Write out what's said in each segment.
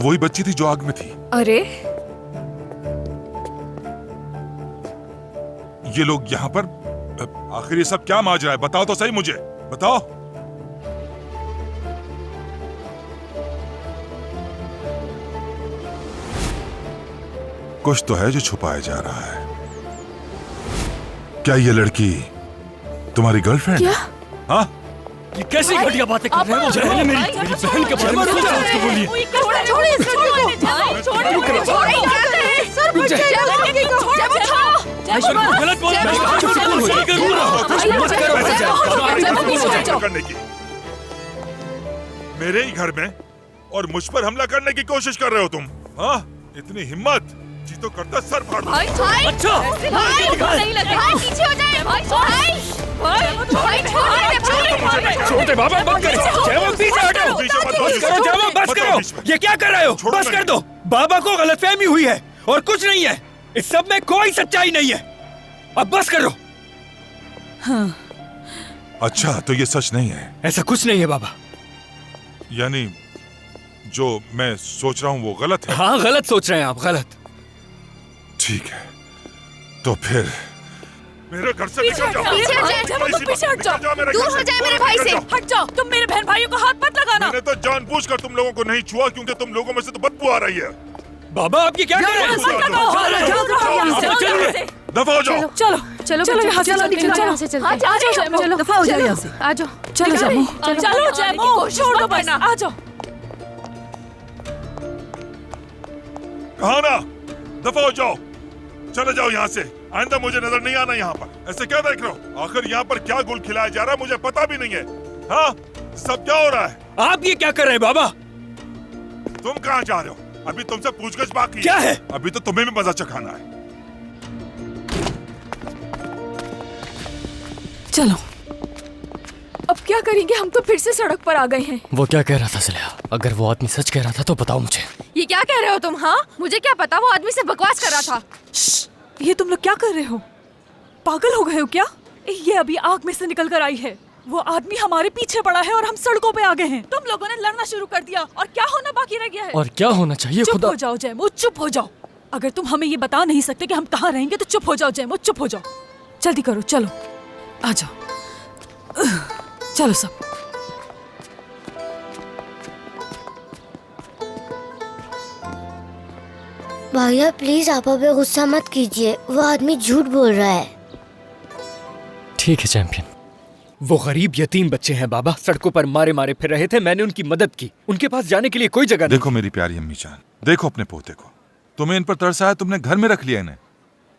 वही बच्ची थी जो आग में थी। अरे ये लोग यहाँ पर, आखिर ये सब क्या माजरा है? बताओ तो सही, मुझे बताओ। कुछ तो है जो छुपाया जा रहा है। क्या ये लड़की तुम्हारी गर्लफ्रेंड है? हाँ? ये कैसी घटिया बातें कर रहे हो? मेरी बहन के बारे में सोच के बोलिए। गलत बोल करने की, मेरे ही घर में और मुझ पर हमला करने की कोशिश कर रहे हो तुम? हाँ, इतनी हिम्मत? जी तो करता सर फाड़ दूं। अच्छा नहीं लगे। पीछे हो जाए छोड़ दे बाबा, बंद करो। जयमो पीछे हटो। बस करो जयमो, बस करो। ये क्या कर रहे हो? बस कर दो। बाबा को गलतफहमी हुई है और कुछ नहीं है। इस सब में कोई सच्चाई नहीं है। अब बस करो। हाँ। अच्छा, तो ये सच नहीं है? ऐसा कुछ नहीं है बाबा। यानी जो मैं सोच रहा हूँ वो गलत है? हाँ, गलत सोच रहे हैं आप, गलत। ठीक है, तो फिर मेरे घर से निकल जाओ। पीछे हट जाओ। दूर हो जाए मेरे भाई से। हट जाओ। तुम मेरे बहन भाइयों को हाथ मत लगाना। मैंने तो जानबूझकर तुम लोगों को नहीं छुआ क्योंकि तुम लोगों में से तो बदबू आ रही है। बाबा आप ये क्या कर रहे हैं? दफा हो जाओ। चलो चलो चलो यहाँ से चलते हैं। चलो दफा हो जाओ यहाँ से। आ जाओ। चलो जयमो, चलो जयमो, छोड़ दो बस। आ जाओ। कहा ना, दफा हो जाओ। चले जाओ यहाँ से। आइंदा मुझे नजर नहीं आना यहाँ पर। ऐसे क्या देख रहे हो? आखिर यहाँ पर क्या गुल खिलाया जा रहा है मुझे पता भी नहीं है। हाँ, सब क्या हो रहा है? आप ये क्या कर रहे हैं बाबा? तुम कहाँ जा रहे हो? अभी तुमसे पूछगछ बाकी क्या है? अभी तो तुम्हें भी मजा चखाना है। चलो, अब क्या करेंगे? हम तो फिर से सड़क पर आ गए हैं। वो क्या कह रहा था ज़लिया? अगर वो आदमी सच कह रहा था तो बताओ मुझे। ये क्या कह रहे हो तुम? हाँ, मुझे क्या पता? वो आदमी से बकवास कर रहा था। ये तुम लोग क्या कर रहे हो? पागल हो गए हो क्या? ये अभी आग में से निकल कर आई है। वो आदमी हमारे पीछे पड़ा है और हम सड़कों पे आ गए हैं। तुम लोगों ने लड़ना शुरू कर दिया और क्या होना बाकी रह गया है? और क्या होना चाहिए? चुप खुदा हो जाओ जयमो, चुप हो जाओ। अगर तुम हमें ये बता नहीं सकते कि हम कहाँ रहेंगे तो चुप हो जाओ जयमो, चुप हो जाओ। जल्दी करो, चलो आ जाओ। चलो सब। भैया प्लीज आप अभी गुस्सा मत कीजिए, वो आदमी झूठ बोल रहा है। ठीक है चैंपियन। वो गरीब यतीम बच्चे हैं बाबा, सड़कों पर मारे मारे फिर रहे थे। मैंने उनकी मदद की। उनके पास जाने के लिए कोई जगह नहीं। देखो मेरी प्यारी अम्मी जान, देखो अपने पोते को। तुम्हें इन पर तरस आया, तुमने घर में रख लिया इन्हें।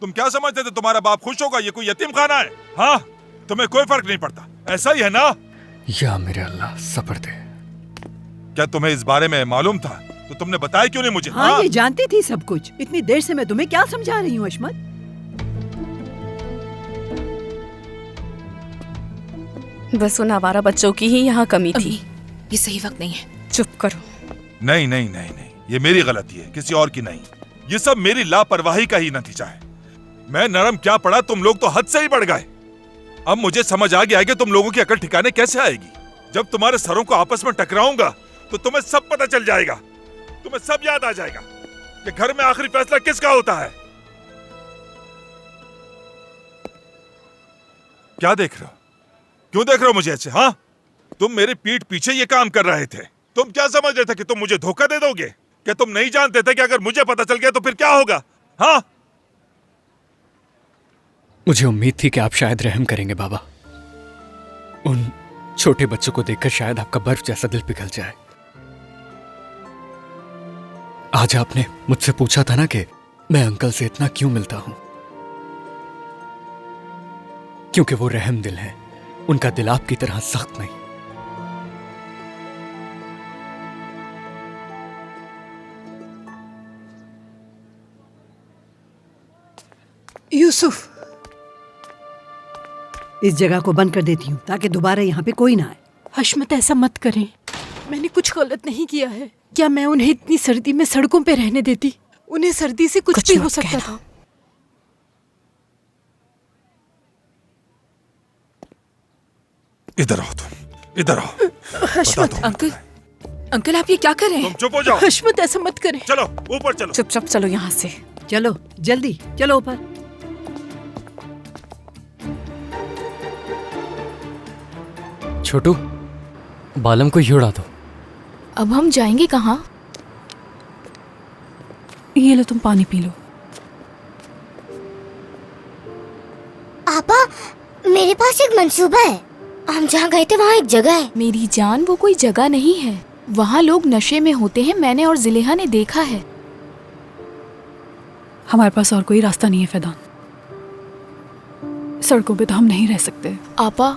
तुम क्या समझते थे तुम्हारा बाप खुश होगा? ये कोई यतीम खाना है? हाँ, तुम्हें कोई फर्क नहीं पड़ता, ऐसा ही है ना? या मेरे अल्लाह, सब्र दे। क्या तुम्हें इस बारे में मालूम था तो तुमने बताया क्यों नहीं मुझे? हाँ, ये जानती थी सब कुछ। इतनी देर से मैं तुम्हें क्या समझा रही हूँ अशमत? बस उन आवारा बच्चों की ही यहाँ कमी थी। ये सही वक्त नहीं है। चुप करो। नहीं नहीं नहीं नहीं, ये मेरी गलती है, किसी और की नहीं। ये सब मेरी लापरवाही का ही नतीजा है। मैं नरम क्या पड़ा, तुम लोग तो हद से ही बढ़ गए। अब मुझे समझ आ गया है कि तुम लोगों की अकल ठिकाने कैसे आएगी। जब तुम्हारे सरों को आपस में टकराऊंगा तो तुम्हें सब पता चल जाएगा। तुम्हें सब याद आ जाएगा कि घर में आखिरी फैसला किसका होता है। क्या देख रहे हो? क्यों देख रहे हो मुझे ऐसे? हाँ, तुम मेरे पीठ पीछे ये काम कर रहे थे। तुम क्या समझ रहे थे कि तुम मुझे धोखा दे दोगे? क्या तुम नहीं जानते थे कि अगर मुझे पता चल गया तो फिर क्या होगा? हाँ, मुझे उम्मीद थी कि आप शायद रहम करेंगे बाबा। उन छोटे बच्चों को देखकर शायद आपका बर्फ जैसा दिल पिघल जाए। आज आपने मुझसे पूछा था ना कि मैं अंकल से इतना क्यों मिलता हूं। क्योंकि वो रहम दिल हैं। उनका दिल आपकी तरह सख्त नहीं। यूसुफ, इस जगह को बंद कर देती हूँ ताकि दोबारा यहाँ पे कोई ना आए। हशमत ऐसा मत करें, मैंने कुछ गलत नहीं किया है। क्या मैं उन्हें इतनी सर्दी में सड़कों पे रहने देती? उन्हें सर्दी से कुछ भी हो सकता था। इधर आओ तुम, इधर आओ। हशमत अंकल, अंकल आप ये क्या कर रहे तुम हैं? चुप हो जाओ। हशमत ऐसा मत करे। चलो ऊपर चलो। चुपचाप चलो यहाँ से। चलो जल्दी चलो ऊपर। छोटू, बालम को ही उड़ा दो। अब हम जाएंगे कहाँ? ये लो तुम पानी पी लो। आपा, मेरे पास एक मंसूबा है। हम जहाँ गए थे वहाँ एक जगह है। मेरी जान, वो कोई जगह नहीं है। वहाँ लोग नशे में होते हैं, मैंने और जिलेहा ने देखा है। हमारे पास और कोई रास्ता नहीं है फैदान। सड़कों पे तो हम नहीं रह सकते। आपा,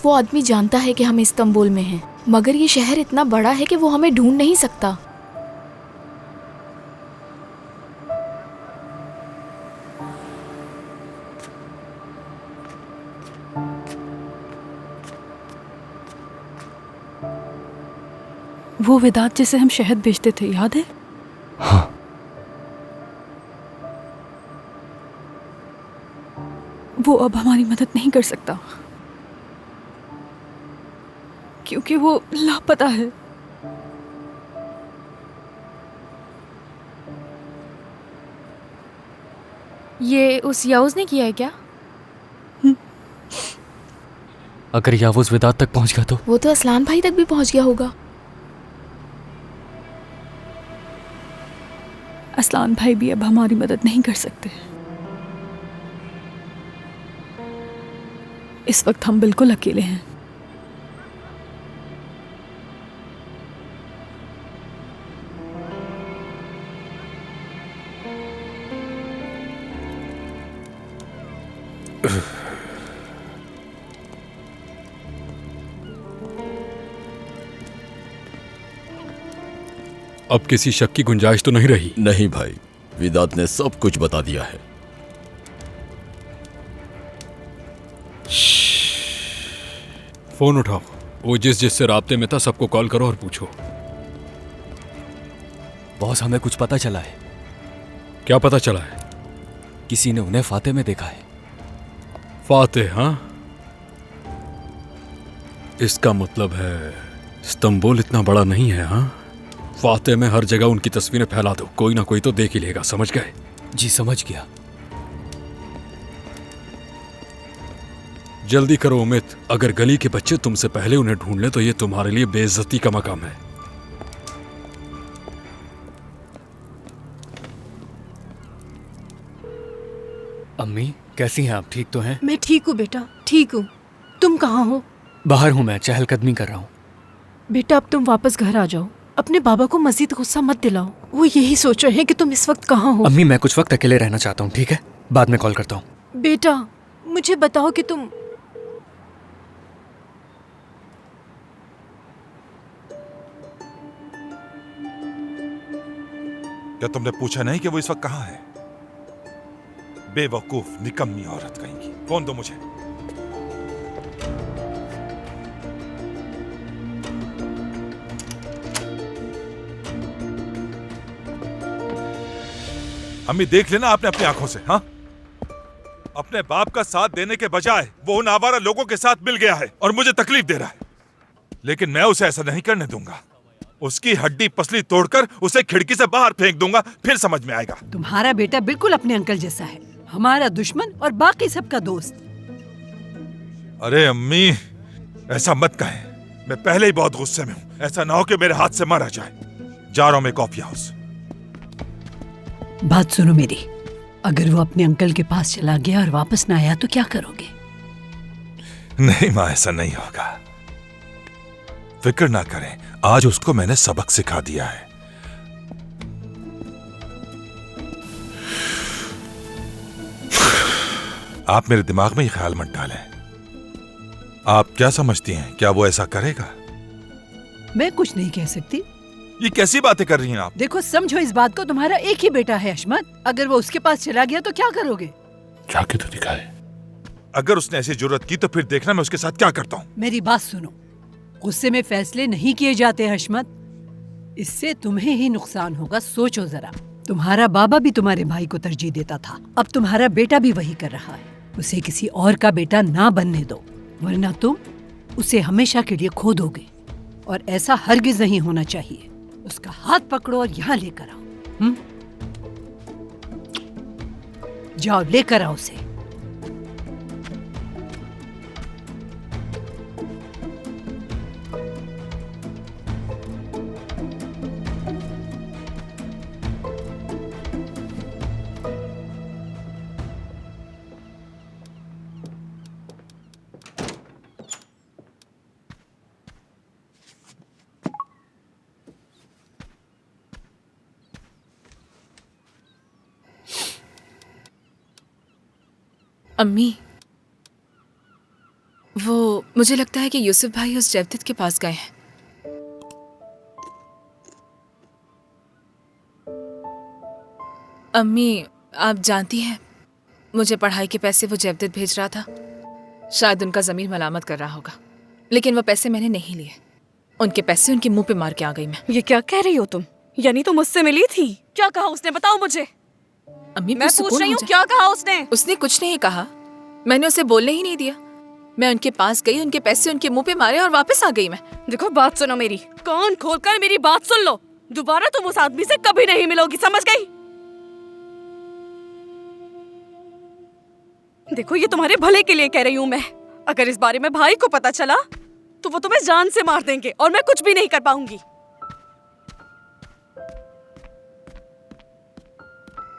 वो आदमी जानता है कि हम इस्तांबुल में हैं, मगर ये शहर इतना बड़ा है कि वो हमें ढूंढ नहीं सकता। वो वेदांत जिसे हम शहद बेचते थे, याद है? हाँ। वो अब हमारी मदद नहीं कर सकता क्योंकि वो लापता है। ये उस याउज ने किया है क्या? अगर यावुज वेदांत तक पहुंच गया तो? वो तो असलान भाई तक भी पहुंच गया होगा। असलान भाई भी अब हमारी मदद नहीं कर सकते। इस वक्त हम बिल्कुल अकेले हैं। अब किसी शक की गुंजाइश तो नहीं रही? नहीं भाई, वेदांत ने सब कुछ बता दिया है। फोन उठाओ। वो जिससे राब्ते में था सबको कॉल करो और पूछो। बॉस, हमें कुछ पता चला है। क्या पता चला है? किसी ने उन्हें फाते में देखा है। फाते? हाँ, इसका मतलब है इस्तांबुल इतना बड़ा नहीं है। हाँ, फाते में हर जगह उनकी तस्वीरें फैला दो, कोई ना कोई तो देख ही लेगा। समझ गए? जी समझ गया। जल्दी करो उमित, अगर गली के बच्चे तुमसे पहले उन्हें ढूंढ ले तो ये तुम्हारे लिए बेइज्जती का मकाम है। अम्मी कैसी हैं आप? ठीक तो हैं? मैं ठीक हूँ बेटा, ठीक हूँ। तुम कहाँ हो? बाहर हूं, मैं चहलकदमी कर रहा हूँ। बेटा अब तुम वापस घर आ जाओ। अपने बाबा को मजीद गुस्सा मत दिलाओ। वो यही सोच रहे हैं कि तुम इस वक्त कहाँ हो। अम्मी मैं कुछ वक्त अकेले रहना चाहता हूँ, ठीक है? बाद में कॉल करता हूँ। बेटा मुझे बताओ कि तुम क्या तुमने पूछा नहीं कि वो इस वक्त कहाँ है? बेवकूफ निकम्मी औरत कहीं की। फोन दो मुझे। अम्मी देख लेना आपने अपनी आंखों से। हाँ, अपने बाप का साथ देने के बजाय वो उन आवारा लोगों के साथ मिल गया है और मुझे तकलीफ दे रहा है। लेकिन मैं उसे ऐसा नहीं करने दूंगा। उसकी हड्डी पसली तोड़कर उसे खिड़की से बाहर फेंक दूंगा, फिर समझ में आएगा। तुम्हारा बेटा बिल्कुल अपने अंकल जैसा है, हमारा दुश्मन और बाकी सबका दोस्त। अरे अम्मी ऐसा मत कहें, मैं पहले ही बहुत गुस्से में हूँ। ऐसा ना हो कि मेरे हाथ से मारा जाए। जा रहा हूं मैं कॉफी हाउस। बात सुनो मेरी, अगर वो अपने अंकल के पास चला गया और वापस ना आया तो क्या करोगे? नहीं माँ, ऐसा नहीं होगा। फिक्र ना करें, आज उसको मैंने सबक सिखा दिया है। आप मेरे दिमाग में ये ख्याल मत डालें। आप क्या समझती हैं, क्या वो ऐसा करेगा? मैं कुछ नहीं कह सकती। ये कैसी बातें कर रही हैं आप? देखो समझो इस बात को, तुम्हारा एक ही बेटा है अशमत। अगर वो उसके पास चला गया तो क्या करोगे? जाके तो दिखाए। अगर उसने ऐसी जरूरत की तो फिर देखना मैं उसके साथ क्या करता हूँ। मेरी बात सुनो, गुस्से में फैसले नहीं किए जाते हशमत, इससे तुम्हें ही नुकसान होगा। सोचो जरा, तुम्हारा बाबा भी तुम्हारे भाई को तरजीह देता था, अब तुम्हारा बेटा भी वही कर रहा है। उसे किसी और का बेटा ना बनने दो, वरना तुम उसे हमेशा के लिए खो दोगे, और ऐसा हरगिज नहीं होना चाहिए। उसका हाथ पकड़ो और यहाँ लेकर आओ। जाओ लेकर आओ उसे। अम्मी, वो मुझे लगता है कि यूसुफ भाई उस जयदीद के पास गए हैं। अम्मी, आप जानती हैं, मुझे पढ़ाई के पैसे वो जयदीद भेज रहा था। शायद उनका ज़मीर मलामत कर रहा होगा, लेकिन वो पैसे मैंने नहीं लिए। उनके पैसे उनके मुंह पे मार के आ गई मैं। ये क्या कह रही हो तुम? यानी तुम मुझसे मिली थी? क्या कहा उसने, बताओ मुझे। अम्मी, मैं पूछ रही हूँ, क्या कहा उसने? उसने कुछ नहीं कहा, मैंने उसे बोलने ही नहीं दिया। मैं उनके पास गई, उनके पैसे उनके मुंह पे मारे और वापस आ गई मैं। देखो, बात सुनो मेरी, कान खोलकर मेरी बात सुन लो। दोबारा तुम उस आदमी से कभी नहीं मिलोगी, समझ गई? देखो, ये तुम्हारे भले के लिए कह रही हूँ मैं। अगर इस बारे में भाई को पता चला तो वो तुम्हें जान से मार देंगे और मैं कुछ भी नहीं कर पाऊंगी।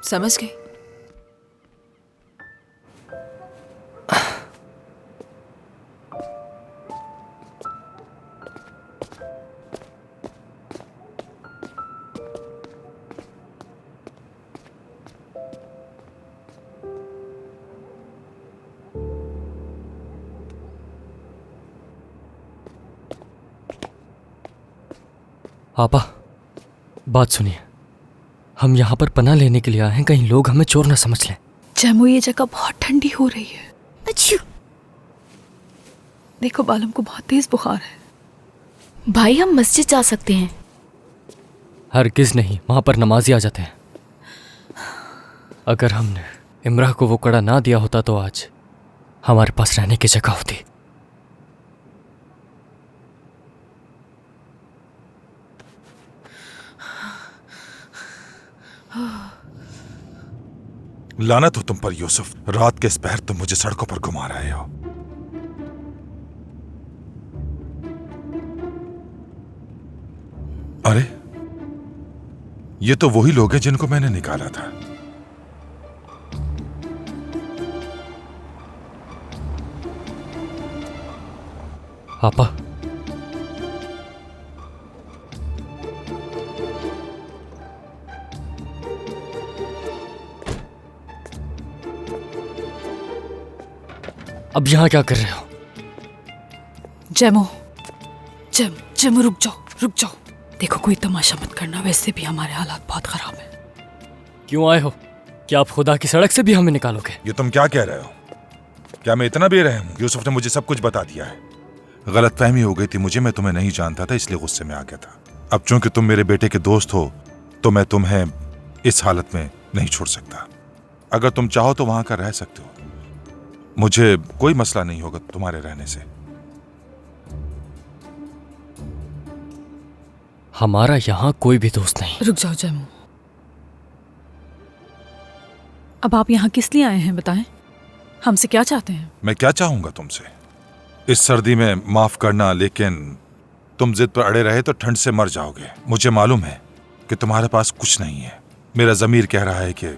समझ गई। आपा, बात सुनिए। हम यहाँ पर पनाह लेने के लिए आए हैं, कहीं लोग हमें चोर न समझ लें। जैमू, ये जगह बहुत ठंडी हो रही है। अच्छू। देखो, बालम को बहुत तेज बुखार है। भाई, हम मस्जिद जा सकते हैं। हरगिज़ नहीं, वहाँ पर नमाजी आ जाते हैं। अगर हमने इमराह को वो कड़ा ना दिया होता तो आज हमारे पास रहने की जगह होती। लानत हो तुम पर यूसुफ, रात के इस पहर तुम मुझे सड़कों पर घुमा रहे हो। अरे, ये तो वही लोग हैं जिनको मैंने निकाला था। आपा, अब यहाँ क्या कर रहे हो? जैमो, जैमो, रुक जाओ। देखो, कोई तमाशा मत करना, वैसे भी हमारे हालात बहुत खराब हैं। क्यों आए हो? क्या आप खुदा की सड़क से भी हमें निकालोगे? ये तुम क्या कह रहे हो? क्या मैं इतना बेरहम हूं? यूसुफ ने मुझे सब कुछ बता दिया है। गलतफहमी हो गई थी मुझे, मैं तुम्हें नहीं जानता था, इसलिए गुस्से में आ गया था। अब चूंकि तुम मेरे बेटे के दोस्त हो तो मैं तुम्हें इस हालत में नहीं छोड़ सकता। अगर तुम चाहो तो वहां का रह सकते हो, मुझे कोई मसला नहीं होगा तुम्हारे रहने से। हमारा यहाँ कोई भी दोस्त नहीं। रुक जाओ जैमू, अब आप यहाँ किस लिए आए हैं, बताएं। हमसे क्या चाहते हैं? मैं क्या चाहूंगा तुमसे? इस सर्दी में माफ करना, लेकिन तुम जिद पर अड़े रहे तो ठंड से मर जाओगे। मुझे मालूम है कि तुम्हारे पास कुछ नहीं है। मेरा ज़मीर कह रहा है कि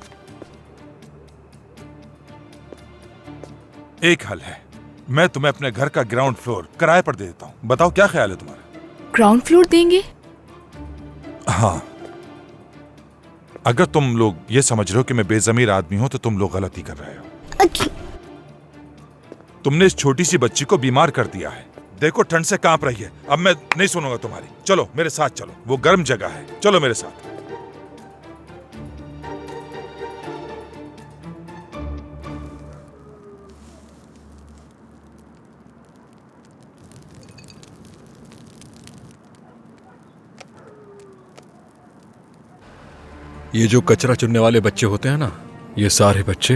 एक हल है, मैं तुम्हें अपने घर का ग्राउंड फ्लोर किराए पर दे देता हूं। बताओ क्या ख्याल है तुम्हारा? ग्राउंड फ्लोर देंगे? हाँ, अगर तुम लोग ये समझ रहे हो कि मैं बेजमीर आदमी हूं तो तुम लोग गलती कर रहे हो। तुमने इस छोटी सी बच्ची को बीमार कर दिया है। देखो, ठंड से कांप रही है। अब मैं नहीं सुनूंगा तुम्हारी। चलो मेरे साथ चलो, वो गर्म जगह है, चलो मेरे साथ। ये जो कचरा चुनने वाले बच्चे होते हैं ना, ये सारे बच्चे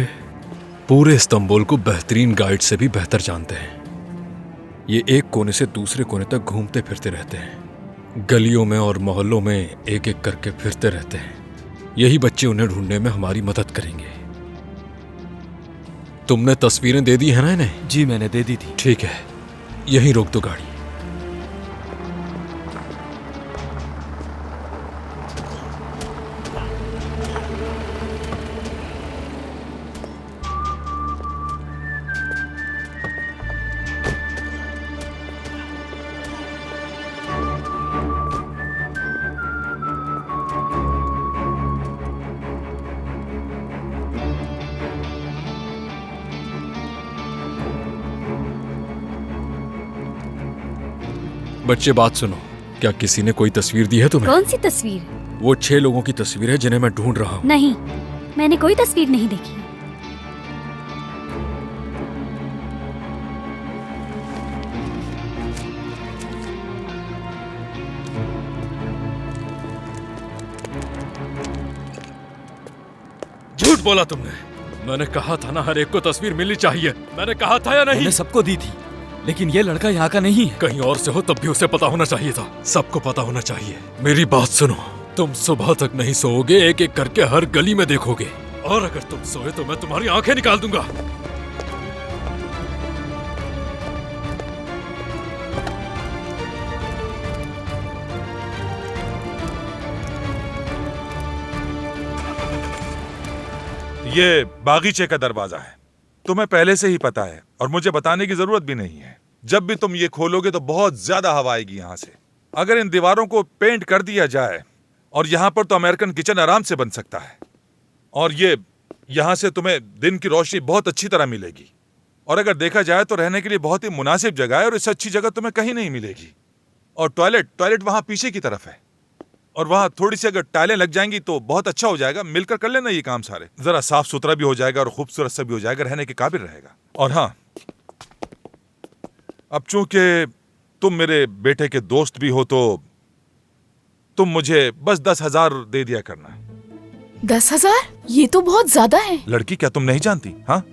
पूरे इस्तांबुल को बेहतरीन गाइड से भी बेहतर जानते हैं। ये एक कोने से दूसरे कोने तक घूमते फिरते रहते हैं। गलियों में और मोहल्लों में एक एक करके फिरते रहते हैं। यही बच्चे उन्हें ढूंढने में हमारी मदद करेंगे। तुमने तस्वीरें दे दी है ना इन्हें? जी मैंने दे दी थी। ठीक है, यहीं रोक दो गाड़ी। बच्चे बात सुनो, क्या किसी ने कोई तस्वीर दी है तुम्हें? कौन सी तस्वीर? वो 6 लोगों की तस्वीर है जिन्हें मैं ढूंढ रहा हूँ। नहीं, मैंने कोई तस्वीर नहीं देखी। झूठ बोला तुमने। मैंने कहा था ना हर एक को तस्वीर मिलनी चाहिए। मैंने कहा था या नहीं? मैंने सबको दी थी, लेकिन ये लड़का यहाँ का नहीं है। कहीं और से हो तब भी उसे पता होना चाहिए था। सबको पता होना चाहिए। मेरी बात सुनो, तुम सुबह तक नहीं सोओगे, एक एक करके हर गली में देखोगे, और अगर तुम सोए तो मैं तुम्हारी आंखें निकाल दूंगा। ये बागीचे का दरवाजा है, तुम्हें पहले से ही पता है और मुझे बताने की जरूरत भी नहीं है। जब भी तुम ये खोलोगे तो बहुत ज्यादा हवा आएगी यहाँ से। अगर इन दीवारों को पेंट कर दिया जाए और यहाँ पर तो अमेरिकन किचन आराम से बन सकता है। और ये यहाँ से तुम्हें दिन की रोशनी बहुत अच्छी तरह मिलेगी, और अगर देखा जाए तो रहने के लिए बहुत ही मुनासिब जगह है, और इससे अच्छी जगह तुम्हें कहीं नहीं मिलेगी। और टॉयलेट वहाँ पीछे की तरफ है, और वहाँ थोड़ी सी अगर टाइलें लग जाएंगी तो बहुत अच्छा हो जाएगा। मिलकर कर लेना ये काम सारे, जरा साफ सुथरा भी हो जाएगा और खूबसूरत सा भी हो जाएगा, रहने के काबिल रहेगा। और हाँ, अब चूंकि तुम मेरे बेटे के दोस्त भी हो तो तुम मुझे बस 10,000 दे दिया करना। 10,000? ये तो बहुत ज्यादा है। लड़की, क्या तुम नहीं जानती? हाँ,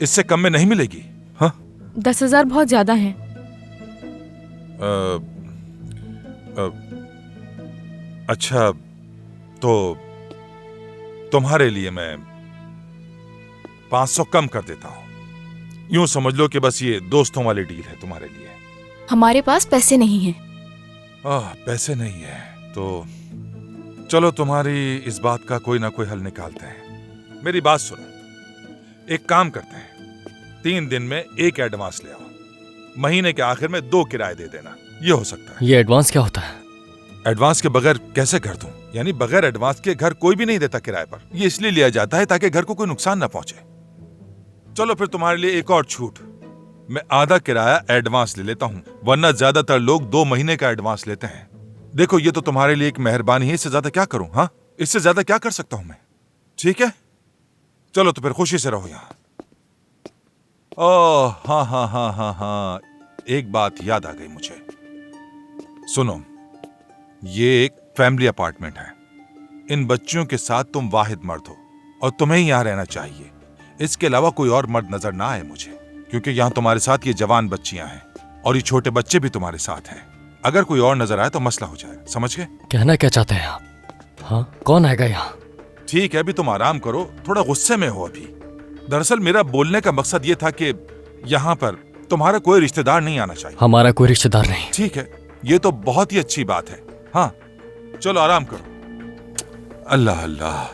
इससे कम में नहीं मिलेगी। हाँ, 10,000 बहुत ज्यादा है। अच्छा, तो तुम्हारे लिए मैं 500 कम कर देता हूं। यूं समझ लो कि बस ये दोस्तों वाली डील है तुम्हारे लिए। हमारे पास पैसे नहीं हैं। पैसे नहीं है तो चलो तुम्हारी इस बात का कोई ना कोई हल निकालते हैं। मेरी बात सुनो, एक काम करते हैं, 3 दिन में 1 एडवांस ले आओ, महीने के आखिर में 2 किराए दे देना। ये हो सकता है। ये एडवांस क्या होता है? एडवांस के बगैर कैसे घर दूं? यानी बगैर एडवांस के घर कोई भी नहीं देता किराए पर। ये इसलिए लिया जाता है ताकि घर को कोई नुकसान ना पहुंचे। चलो फिर तुम्हारे लिए एक और छूट, मैं आधा किराया एडवांस ले लेता हूं, वरना ज्यादातर लोग 2 महीने का एडवांस लेते हैं। देखो, ये तो तुम्हारे लिए एक मेहरबानी है, इससे ज्यादा क्या करूं? हाँ, इससे ज्यादा क्या कर सकता हूं मैं? ठीक है, चलो तो फिर खुशी से रहो यहां। ओह हाँ हाँ हाँ हाँ हाँ, एक बात याद आ गई मुझे। सुनो, ये एक फैमिली अपार्टमेंट है। इन बच्चियों के साथ तुम वाहिद मर्द हो और तुम्हें ही यहां रहना चाहिए। इसके अलावा कोई और मर्द नजर ना आए मुझे, क्योंकि यहां तुम्हारे साथ ये जवान बच्चियां हैं और ये छोटे बच्चे भी तुम्हारे साथ हैं। अगर कोई और नजर आए तो मसला हो जाएगा, समझ गए? कहना क्या चाहते हैं आप? हाँ, कौन आएगा यहाँ? ठीक है, अभी तुम आराम करो, थोड़ा गुस्से में हो अभी। दरअसल मेरा बोलने का मकसद ये था कि यहाँ पर तुम्हारा कोई रिश्तेदार नहीं आना चाहिए। हमारा कोई रिश्तेदार नहीं। ठीक है, ये तो बहुत ही अच्छी बात है। हाँ, चलो आराम करो। अल्लाह अल्लाह,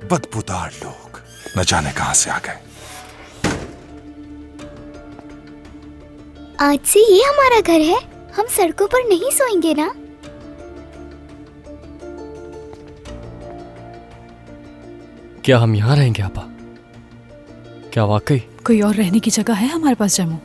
बदबूदार लोग न जाने कहां से आ गए। आज से ये हमारा घर है, हम सड़कों पर नहीं सोएंगे ना? क्या हम यहाँ रहेंगे आपा? क्या वाकई? कोई और रहने की जगह है हमारे पास जम्मू?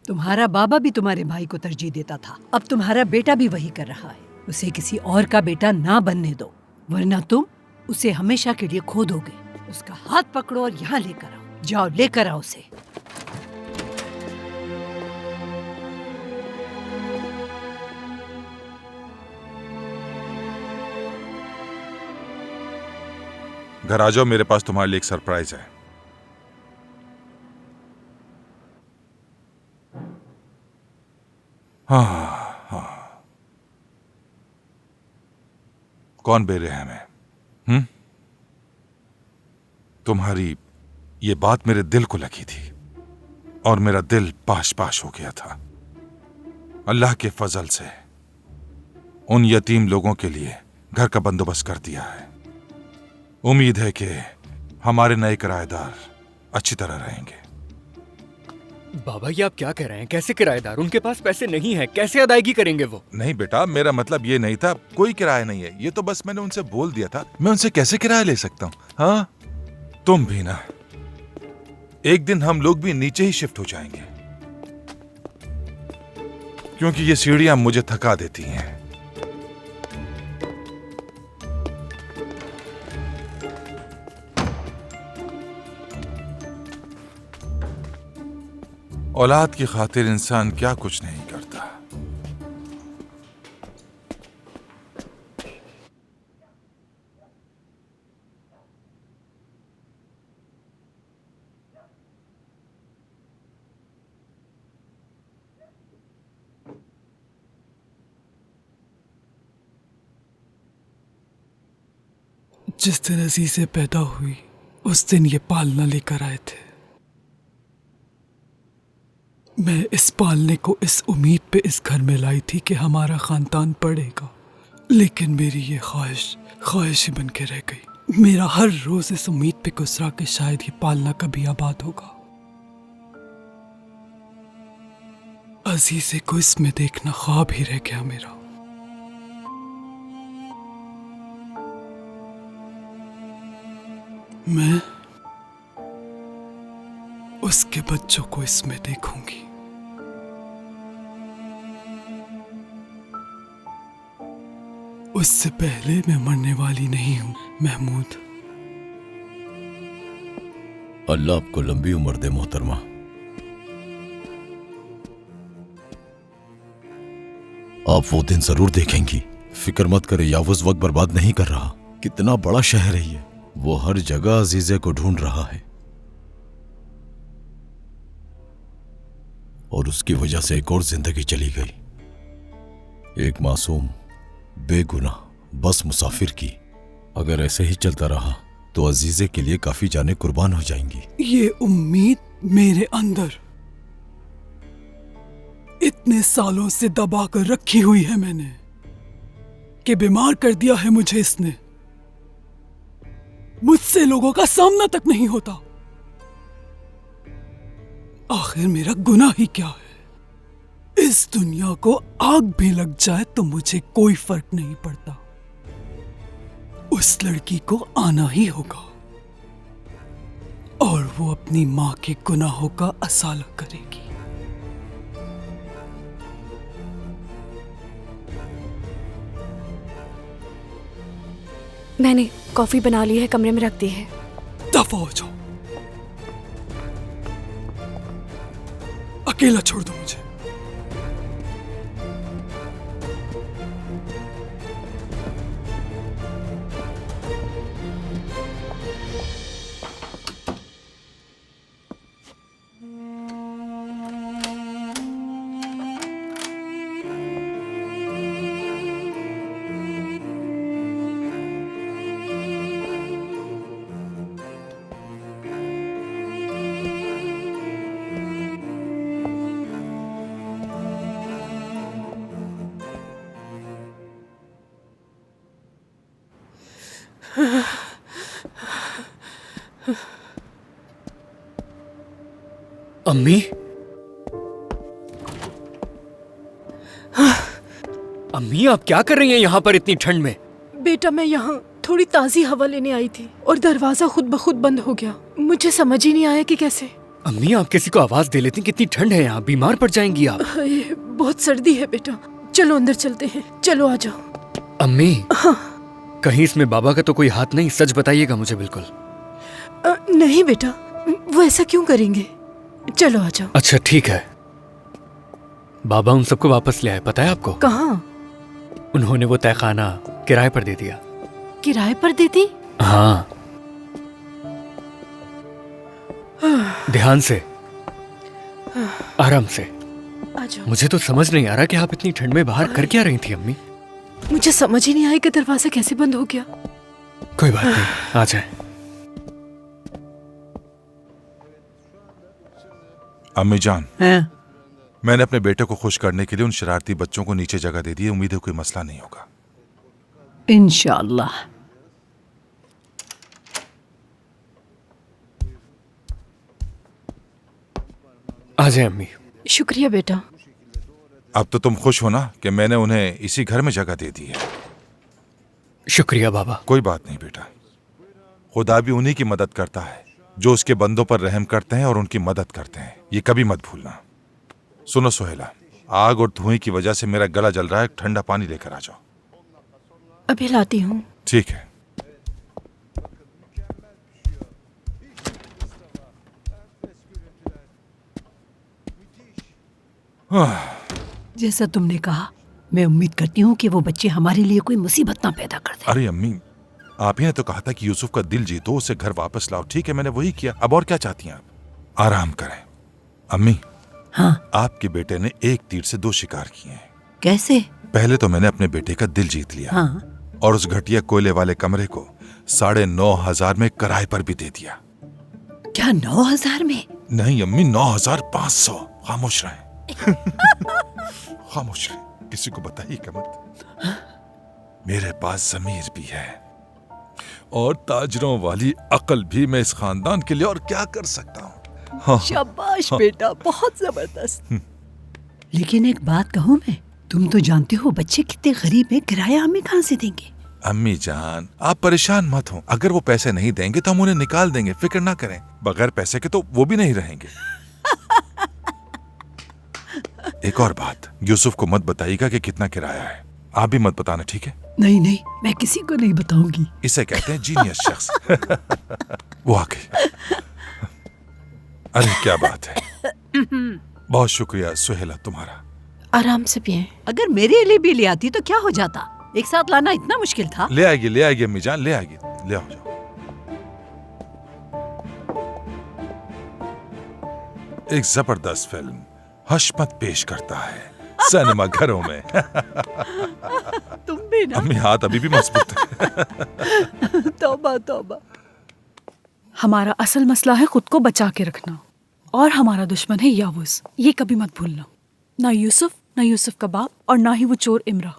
तुम्हारा बाबा भी तुम्हारे भाई को तरजीह देता था, अब तुम्हारा बेटा भी वही कर रहा है। उसे किसी और का बेटा ना बनने दो, वरना तुम उसे हमेशा के लिए खो दोगे। उसका हाथ पकड़ो और यहाँ लेकर आओ। जाओ, लेकर आओ उसे। घर आ जाओ, मेरे पास तुम्हारे लिए एक सरप्राइज है। हाँ। कौन बेरहम है? तुम्हारी ये बात मेरे दिल को लगी थी और मेरा दिल पाश पाश हो गया था। अल्लाह के फजल से उन यतीम लोगों के लिए घर का बंदोबस्त कर दिया है। उम्मीद है कि हमारे नए किराएदार अच्छी तरह रहेंगे। बाबा ये आप क्या कह रहे हैं? कैसे किराएदार? उनके पास पैसे नहीं है, कैसे अदायगी करेंगे वो? नहीं बेटा, मेरा मतलब ये नहीं था। कोई किराया नहीं है, ये तो बस मैंने उनसे बोल दिया था। मैं उनसे कैसे किराया ले सकता हूँ? हाँ, तुम भी ना। एक दिन हम लोग भी नीचे ही शिफ्ट हो जाएंगे, क्योंकि ये सीढ़ियां मुझे थका देती हैं। औलाद की खातिर इंसान क्या कुछ नहीं करता। जिस दिन अजीज़े पैदा हुई उस दिन ये पालना लेकर आए थे। मैं इस पालने को इस उम्मीद पे इस घर में लाई थी कि हमारा खानदान बढ़ेगा, लेकिन मेरी ये ख्वाहिश ही बन के रह गई। मेरा हर रोज इस उम्मीद पे गुजरा कि शायद ये पालना कभी आबाद होगा। अजीज़े को इसमें देखना ख्वाब ही रह गया मेरा। मैं उसके बच्चों को इसमें देखूंगी। उससे पहले मैं मरने वाली नहीं हूं महमूद। अल्लाह आपको लंबी उम्र दे मोहतरमा। आप वो दिन जरूर देखेंगी, फिक्र मत करें। यावुस वक्त बर्बाद नहीं कर रहा। कितना बड़ा शहर है ये, वो हर जगह अजीज़े को ढूंढ रहा है और उसकी वजह से एक और जिंदगी चली गई। एक मासूम बेगुनाह बस मुसाफिर की। अगर ऐसे ही चलता रहा तो अजीज़े के लिए काफी जानें कुर्बान हो जाएंगी। ये उम्मीद मेरे अंदर इतने सालों से दबा कर रखी हुई है मैंने, कि बीमार कर दिया है मुझे इसने। मुझसे लोगों का सामना तक नहीं होता। आखिर मेरा गुनाह ही क्या है? इस दुनिया को आग भी लग जाए तो मुझे कोई फर्क नहीं पड़ता। उस लड़की को आना ही होगा और वो अपनी मां के गुनाहों का असाला करेगी। मैंने कॉफी बना ली है, कमरे में रख दी है। दफा हो जाओ, अकेला छोड़ दो मुझे। अम्मी, अम्मी आप क्या कर रही हैं यहाँ पर इतनी ठंड में? बेटा मैं यहाँ थोड़ी ताज़ी हवा लेने आई थी और दरवाजा खुद ब खुद बंद हो गया। मुझे समझ ही नहीं आया कि कैसे। अम्मी आप किसी को आवाज दे लेती, कितनी ठंड है यहाँ, बीमार पड़ जाएंगी आप। बहुत सर्दी है बेटा, चलो अंदर चलते हैं, चलो आ जाओ। अम्मी हाँ। कहीं इसमें बाबा का तो कोई हाथ नहीं? सच बताइएगा मुझे बिल्कुल। नहीं बेटा, वो ऐसा क्यों करेंगे, चलो आ जाओ। अच्छा ठीक है। बाबा उन सबको वापस ले आए, पता है आपको? कहाँ? उन्होंने वो तहखाना किराए पर दे दिया। किराए पर दे दी? हाँ, ध्यान से, आराम से। आ जाओ। मुझे तो समझ नहीं आ रहा कि आप इतनी ठंड में बाहर कर क्या रही थी अम्मी। मुझे समझ ही नहीं आया कि दरवाजा कैसे बंद हो गया। कोई बात नहीं, आ जाए। अम्मी जान, हाँ? मैंने अपने बेटे को खुश करने के लिए उन शरारती बच्चों को नीचे जगह दे दी है। उम्मीद है कोई मसला नहीं होगा। इंशाअल्लाह। आ जाए अम्मी। शुक्रिया बेटा। अब तो तुम खुश हो ना कि मैंने उन्हें इसी घर में जगह दे दी है। शुक्रिया बाबा। कोई बात नहीं बेटा, खुदा भी उन्हीं की मदद करता है जो उसके बंदों पर रहम करते हैं और उनकी मदद करते हैं। ये कभी मत भूलना। सुनो सुहेला, आग और धुएं की वजह से मेरा गला जल रहा है। ठंडा पानी लेकर आ जाओ। अभी लाती हूँ। ठीक है। जैसा तुमने कहा, मैं उम्मीद करती हूँ कि वो बच्चे हमारे लिए कोई मुसीबत ना पैदा कर दें। अरे अम्मी, आप ही ने तो कहा था कि यूसुफ का दिल जीतो, उसे घर वापस लाओ। ठीक है, मैंने वही किया। अब और क्या चाहती हैं आप? आराम करें। अम्मी, हाँ? आपके बेटे ने एक तीर से 2 शिकार किए हैं। कैसे? पहले तो मैंने अपने बेटे का दिल जीत लिया, हाँ? और उस घटिया कोयले वाले कमरे को 9,500 में किराए पर भी दे दिया। क्या 9,000 में? नहीं अम्मी, 9,500। खामोश रहें। खामोश रहें, किसी को बताइएगा मत। मेरे पास ज़मीर भी है और ताजरों वाली अकल भी। मैं इस खानदान के लिए और क्या कर सकता हूँ। हाँ, शाबाश बेटा, बहुत जबरदस्त। लेकिन एक बात कहूँ मैं, तुम तो जानते हो बच्चे कितने गरीब हैं, किराया हमें कहाँ से देंगे? अम्मी जान, आप परेशान मत हो। अगर वो पैसे नहीं देंगे तो हम उन्हें निकाल देंगे, फिक्र ना करें। बगैर पैसे के तो वो भी नहीं रहेंगे। एक और बात, यूसुफ को मत बताइएगा कि कितना किराया है। आप भी मत बताना, ठीक है? नहीं नहीं, मैं किसी को नहीं बताऊंगी। इसे कहते हैं जीनियस शख्स। वो आ गई। अरे क्या बात है। बहुत शुक्रिया सुहेला तुम्हारा। आराम से पिए। अगर मेरे लिए भी ले आती तो क्या हो जाता? एक साथ लाना इतना मुश्किल था? ले आएगी अम्मी जान, ले आएगी। ले आओ, जाओ। एक जबरदस्त फिल्म हशमत पेश करता है सिनेमा घरों में। तुम भी ना? अम्मी हाथ अभी भी मजबूत है। तौबा तौबा। हमारा असल मसला है खुद को बचा के रखना, और हमारा दुश्मन है यावूस। ये कभी मत भूलना। ना यूसुफ का बाप, और ना ही वो चोर इमरा,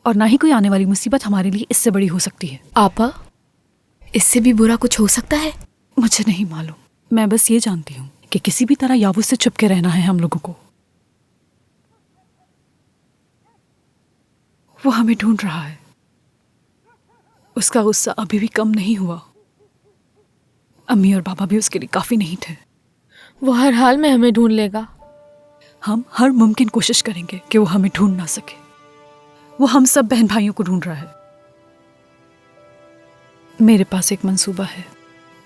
और ना ही कोई आने वाली मुसीबत हमारे लिए इससे बड़ी हो सकती है। आपा, इससे भी बुरा कुछ हो सकता है? मुझे नहीं मालूम। मैं बस ये जानती हूँ कि किसी भी तरह यावूस से छुप के रहना है हम लोगों को। वो हमें ढूंढ रहा है। उसका गुस्सा अभी भी कम नहीं हुआ। अम्मी और पापा भी उसके लिए काफी नहीं थे। वो हर हाल में हमें ढूंढ लेगा। हम हर मुमकिन कोशिश करेंगे कि वो हमें ढूंढ ना सके। वो हम सब बहन भाइयों को ढूंढ रहा है। मेरे पास एक मंसूबा है,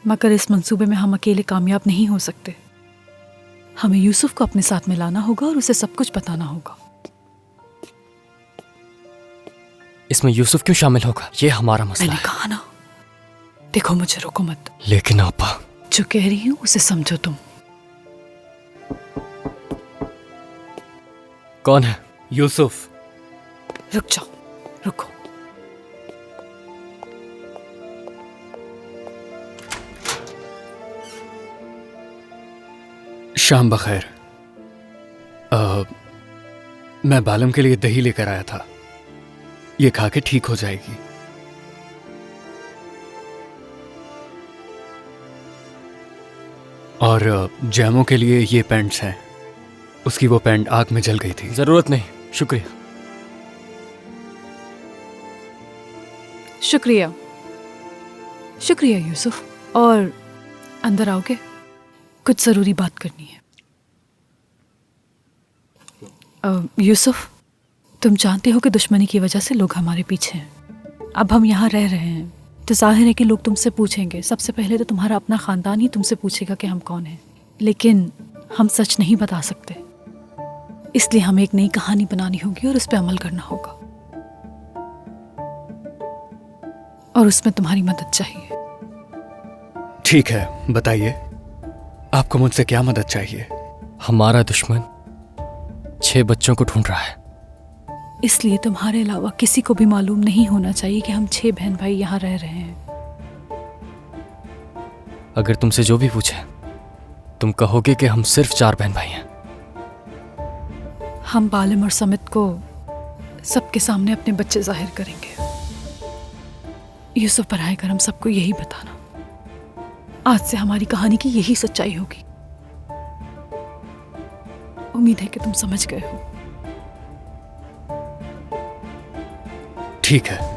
मगर इस मंसूबे में हम अकेले कामयाब नहीं हो सकते। हमें यूसुफ को अपने साथ में लाना होगा और उसे सब कुछ बताना होगा। इसमें यूसुफ क्यों शामिल होगा? ये हमारा मसला मैंने कहा ना। देखो, मुझे रोको मत। लेकिन आपा, जो कह रही हूँ उसे समझो तुम। कौन है? यूसुफ। रुक जाओ, रुको। शाम बखैर। मैं बालम के लिए दही लेकर आया था, ये खा के ठीक हो जाएगी। और जैमो के लिए ये पैंट्स हैं, उसकी वो पैंट आग में जल गई थी। जरूरत नहीं, शुक्रिया। शुक्रिया शुक्रिया यूसुफ। और अंदर आओगे? कुछ जरूरी बात करनी है। यूसुफ, तुम जानते हो कि दुश्मनी की वजह से लोग हमारे पीछे हैं। अब हम यहाँ रह रहे हैं तो जाहिर है कि लोग तुमसे पूछेंगे। सबसे पहले तो तुम्हारा अपना खानदान ही तुमसे पूछेगा कि हम कौन हैं। लेकिन हम सच नहीं बता सकते, इसलिए हमें एक नई कहानी बनानी होगी और उस पर अमल करना होगा, और उसमें तुम्हारी मदद चाहिए। ठीक है, बताइए। आपको मुझसे क्या मदद चाहिए? हमारा दुश्मन 6 बच्चों को ढूंढ रहा है। इसलिए तुम्हारे अलावा किसी को भी मालूम नहीं होना चाहिए कि हम 6 बहन भाई यहाँ रह रहे हैं। अगर तुमसे जो भी पूछे तुम कहोगे कि हम सिर्फ 4 बहन भाई हैं। हम बालिम और समित को सबके सामने अपने बच्चे जाहिर करेंगे। यूसुफ पर आकर हम सबको यही बताना। आज से हमारी कहानी की यही सच्चाई होगी। उम्मीद है कि तुम समझ गए हो। ठीक है।